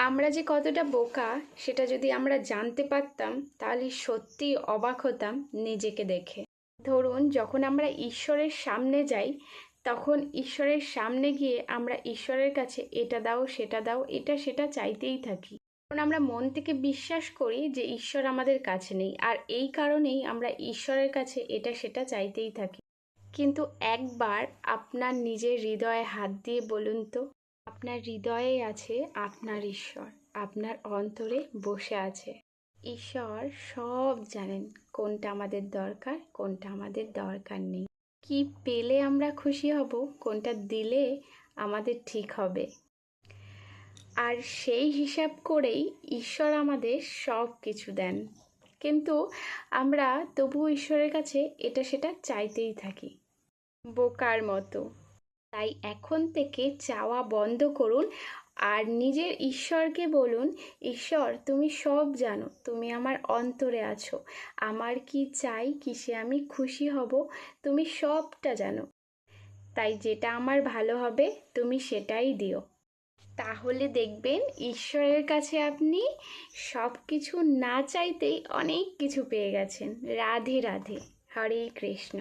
আমরা যে কতটা বোকা সেটা যদি আমরা জানতে পারতাম তাহলে সত্যিই অবাক হতাম নিজেকে দেখে। ধরুন, যখন আমরা ঈশ্বরের সামনে যাই তখন ঈশ্বরের সামনে গিয়ে আমরা ঈশ্বরের কাছে এটা দাও সেটা দাও এটা সেটা চাইতেই থাকি, কারণ আমরা মন থেকে বিশ্বাস করি যে ঈশ্বর আমাদের কাছে নেই, আর এই কারণেই আমরা ঈশ্বরের কাছে এটা সেটা চাইতেই থাকি। কিন্তু একবার আপনার নিজের হৃদয়ে হাত দিয়ে বলুন তো, আপনার হৃদয়েই আছে আপনার ঈশ্বর, আপনার অন্তরে বসে আছে। ঈশ্বর সব জানেন কোনটা আমাদের দরকার, কোনটা আমাদের দরকার নেই, কি পেলে আমরা খুশি হব, কোনটা দিলে আমাদের ঠিক হবে। আর সেই হিসাব করেই ঈশ্বর আমাদের সব কিছু দেন, কিন্তু আমরা তবু ঈশ্বরের কাছে এটা সেটা চাইতেই থাকি বোকার মতো। তাই এখন থেকে চাওয়া বন্ধ করুন আর নিজের ঈশ্বরকে বলুন, ঈশ্বর তুমি সব জানো, তুমি আমার অন্তরে আছো, আমার কি চাই, কিসে আমি খুশি হব, তুমি সবটা জানো। তাই যেটা আমার ভালো হবে তুমি সেটাই দিও। তাহলে দেখবেন ঈশ্বরের কাছে আপনি সব কিছু না চাইতেই অনেক কিছু পেয়ে গেছেন। রাধে রাধে, হরে কৃষ্ণ।